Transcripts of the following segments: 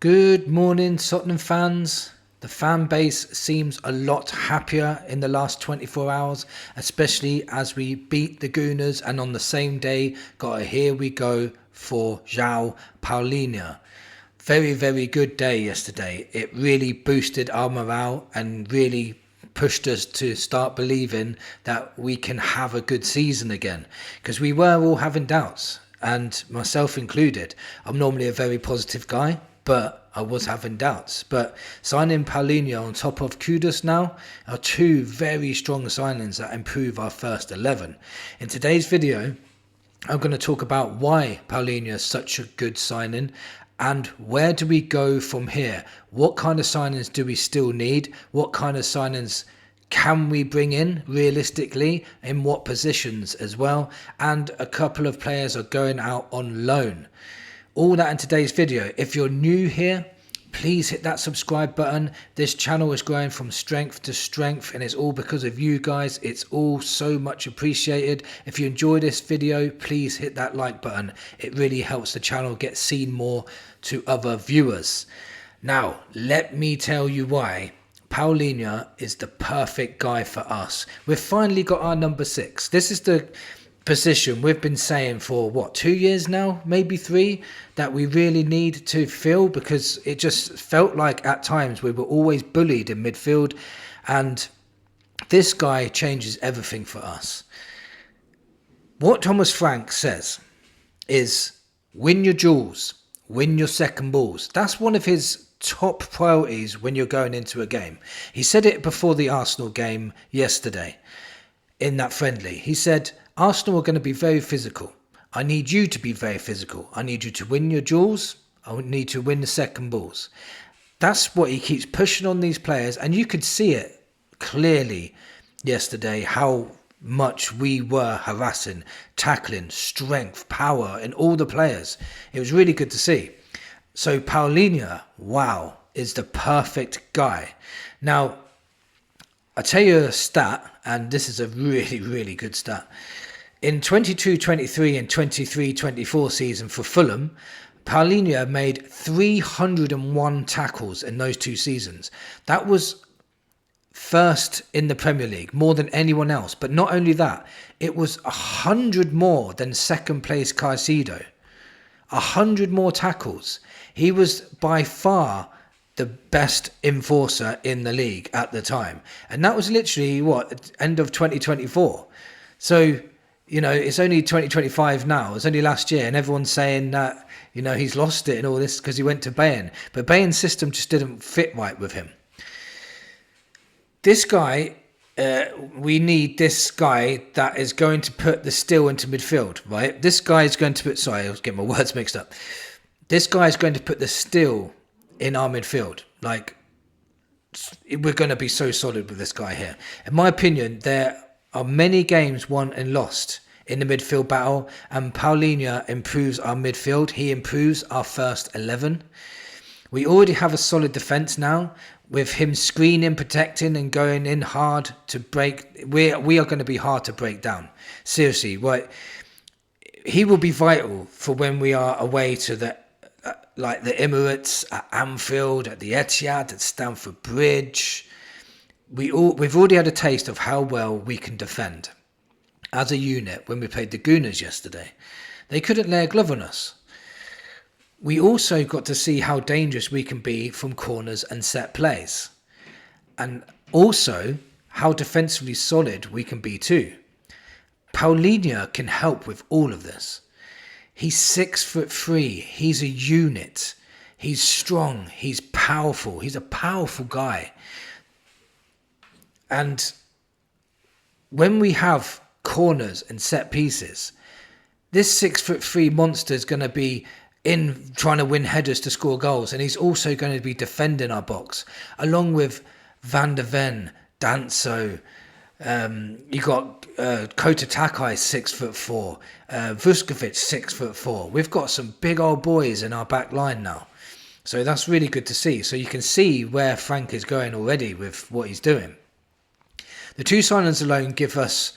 Good morning, Tottenham fans. The fan base seems a lot happier in the last 24 hours, especially as we beat the Gooners and on the same day got a here we go for João Palhinha. Very, very good day yesterday. It really boosted our morale and really pushed us to start believing that we can have a good season again, because we were all having doubts, and myself included. I'm normally a very positive guy, but I was having doubts. But signing Palhinha on top of Kudus now are two very strong signings that improve our first 11. In today's video, I'm going to talk about why Palhinha is such a good signing and where do we go from here. What kind of signings do we still need? What kind of signings can we bring in realistically, in what positions as well? And a couple of players are going out on loan. All that in today's video. If you're new here, please hit that subscribe button. This channel is growing from strength to strength and it's all because of you guys. It's all so much appreciated. If you enjoy this video, please hit that like button. It really helps the channel get seen more to other viewers. Now, let me tell you why Palhinha is the perfect guy for us. We've finally got our number 6. This is the position we've been saying for what, 2 years now, maybe 3, that we really need to fill, because it just felt like at times we were always bullied in midfield, and this guy changes everything for us. What Thomas Frank says is win your duels, win your second balls. That's one of his top priorities when you're going into a game. He said it before the Arsenal game yesterday in that friendly. He said, Arsenal are going to be very physical. I need you to be very physical. I need you to win your duels. I need to win the second balls. That's what he keeps pushing on these players. And you could see it clearly yesterday how much we were harassing, tackling, strength, power in all the players. It was really good to see. So Palhinha, wow, is the perfect guy. Now, I'll tell you a stat, and this is a really, really good stat. In 22-23 and 23-24 season for Fulham, Palhinha made 301 tackles in those 2 seasons. That was first in the Premier League, more than anyone else. But not only that, it was 100 more than second place Caicedo. 100 more tackles. He was by far the best enforcer in the league at the time. And that was literally, end of 2024. So, it's only 2025 now. It's only last year. And everyone's saying that, he's lost it and all this because he went to Bayern. But Bayern's system just didn't fit right with him. This guy, we need this guy that is going to put the steel into midfield, right? This guy is going to put, sorry, I was getting my words mixed up. This guy is going to put the steel in our midfield. Like, we're going to be so solid with this guy here. In my opinion, there are many games won and lost in the midfield battle, and Palhinha improves our midfield. He improves our first 11. We already have a solid defence now, with him screening, protecting and going in hard to break. We are going to be hard to break down. Seriously, right? He will be vital for when we are away to the the Emirates, at Anfield, at the Etihad, at Stamford Bridge. We've already had a taste of how well we can defend as a unit when we played the Gooners yesterday. They couldn't lay a glove on us. We also got to see how dangerous we can be from corners and set plays. And also how defensively solid we can be too. Palhinha can help with all of this. He's 6'3". He's a unit. He's strong. He's powerful. He's a powerful guy. And when we have corners and set pieces, this 6'3" monster is going to be in trying to win headers to score goals. And he's also going to be defending our box, along with Van der Ven, Danso. You got Kota Takai 6'4", Vuskovic 6'4". We've got some big old boys in our back line now. So that's really good to see. So you can see where Frank is going already with what he's doing. The 2 signings alone give us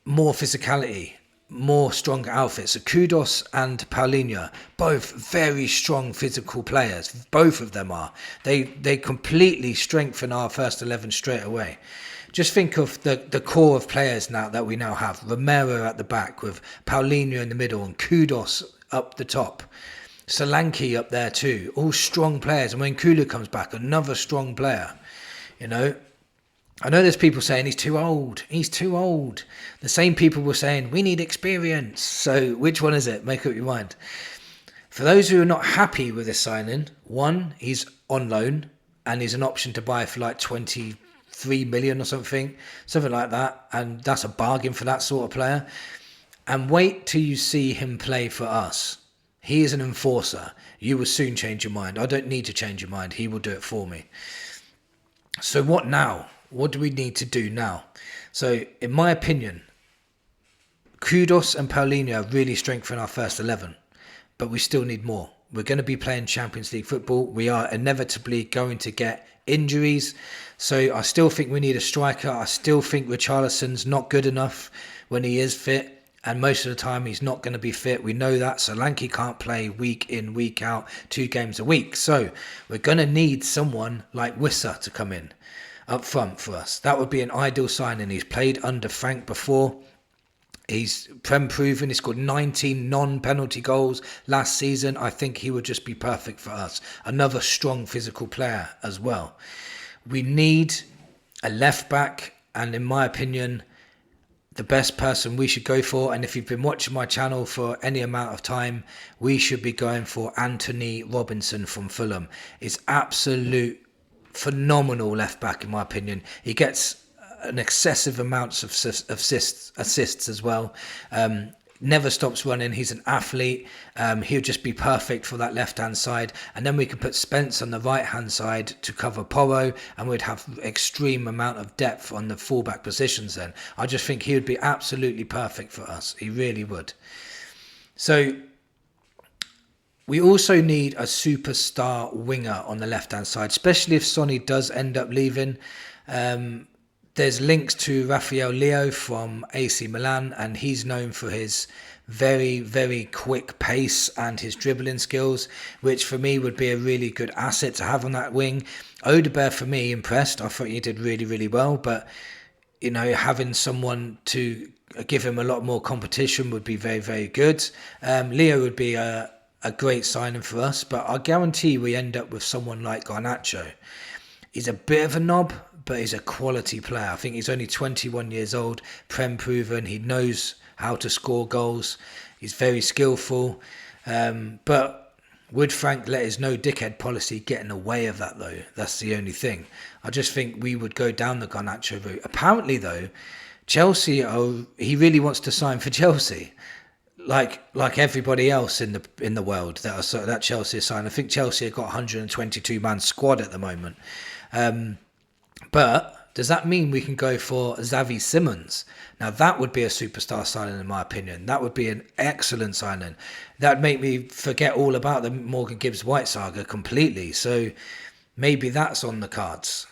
more physicality more stronger outfits. So Kudus and Palhinha, both very strong physical players. Both of them are. They completely strengthen our first 11 straight away. Just think of the core of players now that we now have. Romero at the back with Palhinha in the middle and Kudus up the top. Solanke up there too. All strong players. And when Kulu comes back, another strong player. You know, I know there's people saying he's too old. He's too old. The same people were saying we need experience. So which one is it? Make up your mind. For those who are not happy with this signing, one, he's on loan and he's an option to buy for like 23 million or something like that. And that's a bargain for that sort of player. And wait till you see him play for us. He is an enforcer. You will soon change your mind. I don't need to change your mind. He will do it for me. So what now? What do we need to do now? So, in my opinion, Kudus and Palhinha really strengthen our first 11, but we still need more. We're going to be playing Champions League football. We are inevitably going to get injuries. So, I still think we need a striker. I still think Richarlison's not good enough when he is fit. And most of the time, he's not going to be fit. We know that. Solanke can't play week in, week out, 2 games a week. So, we're going to need someone like Wissa to come in up front for us. That would be an ideal signing. He's played under Frank before. He's Prem proven. He scored 19 non-penalty goals last season. I think he would just be perfect for us. Another strong physical player as well. We need a left back, and in my opinion, the best person we should go for, and if you've been watching my channel for any amount of time, we should be going for Anthony Robinson from Fulham. It's absolute phenomenal left back in my opinion. He gets an excessive amounts of assists as well. Never stops running. He's an athlete. He'll just be perfect for that left hand side, and then we can put Spence on the right hand side to cover Porro, and we'd have extreme amount of depth on the fullback positions. Then I just think he would be absolutely perfect for us. He really would. So we also need a superstar winger on the left-hand side, especially if Sonny does end up leaving. There's links to Rafael Leo from AC Milan, and he's known for his very, very quick pace and his dribbling skills, which for me would be a really good asset to have on that wing. Odegaard, for me, impressed. I thought he did really, really well, but you know, having someone to give him a lot more competition would be very, very good. Leo would be a great signing for us, but I guarantee we end up with someone like Garnacho. He's a bit of a knob, but he's a quality player. I think he's only 21 years old, Prem proven. He knows how to score goals. He's very skillful. But would Frank let his no dickhead policy get in the way of that, though? That's the only thing. I just think we would go down the Garnacho route. Apparently, though, Chelsea, he really wants to sign for Chelsea. Like everybody else in the world that Chelsea signed. I think Chelsea have got a 122-man squad at the moment. But does that mean we can go for Xavi Simons? Now that would be a superstar signing in my opinion. That would be an excellent signing. That'd make me forget all about the Morgan Gibbs-White saga completely. So maybe that's on the cards.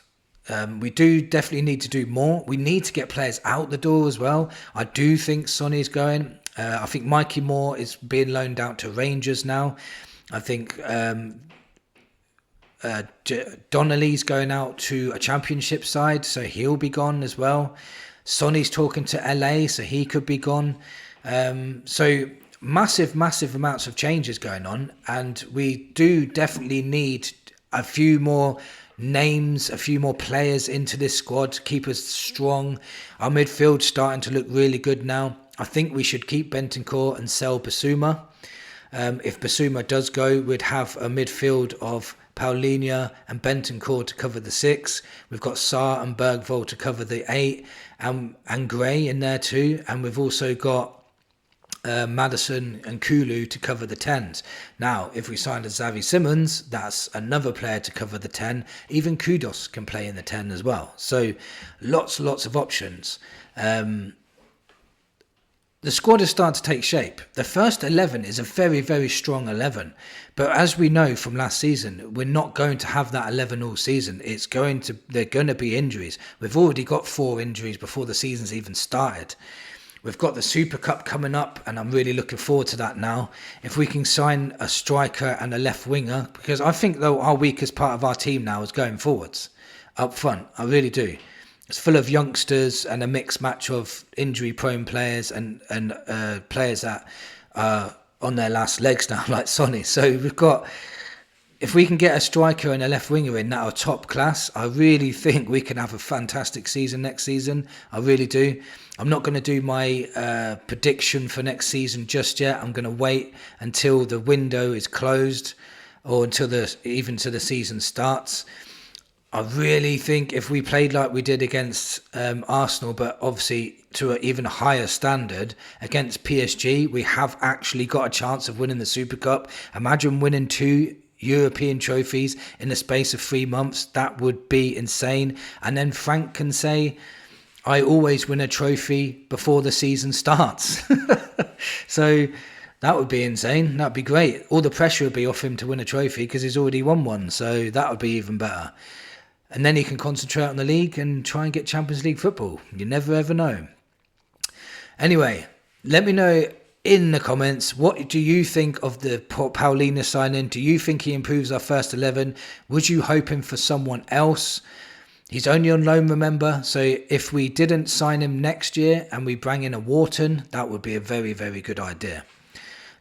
We do definitely need to do more. We need to get players out the door as well. I do think Sonny's going. I think Mikey Moore is being loaned out to Rangers now. I think Donnelly's going out to a championship side, so he'll be gone as well. Sonny's talking to LA, so he could be gone. So massive amounts of changes going on, and we do definitely need a few more names, a few more players into this squad to keep us strong. Our midfield's starting to look really good now. I think we should keep Bentancur and sell Basuma. If Basuma does go, we'd have a midfield of Palhinha and Bentancur to cover the 6. We've got Sarr and Bergvall to cover the 8, and Gray in there too. And we've also got Maddison and Kulu to cover the 10s. Now, if we signed a Xavi Simons, that's another player to cover the 10. Even Kudus can play in the 10 as well. So lots of options. The squad is starting to take shape. The first 11 is a very, very strong 11. But as we know from last season, we're not going to have that 11 all season. They're going to be injuries. We've already got 4 injuries before the season's even started. We've got the Super Cup coming up, and I'm really looking forward to that now. If we can sign a striker and a left winger, because I think, though, our weakest part of our team now is going forwards, up front. I really do. It's full of youngsters and a mixed match of injury-prone players and players that are on their last legs now, like Sonny. So we've got... If we can get a striker and a left winger in that are top class, I really think we can have a fantastic season next season. I really do. I'm not going to do my prediction for next season just yet. I'm going to wait until the window is closed, or until the season starts. I really think if we played like we did against Arsenal, but obviously to an even higher standard against PSG, we have actually got a chance of winning the Super Cup. Imagine winning 2 European trophies in the space of 3 months. That would be insane. And then Frank can say, I always win a trophy before the season starts. So that would be insane. That'd be great. All the pressure would be off him to win a trophy because he's already won one. So that would be even better. And then he can concentrate on the league and try and get Champions League football. You never ever know. Anyway, let me know in the comments, what do you think of the Palhinha signing? Do you think he improves our first 11? Would you hope him for someone else? He's only on loan, remember? So if we didn't sign him next year and we bring in a Wharton, that would be a very, very good idea.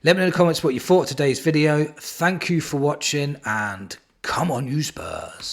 Let me know in the comments what you thought of today's video. Thank you for watching, and come on, you Spurs.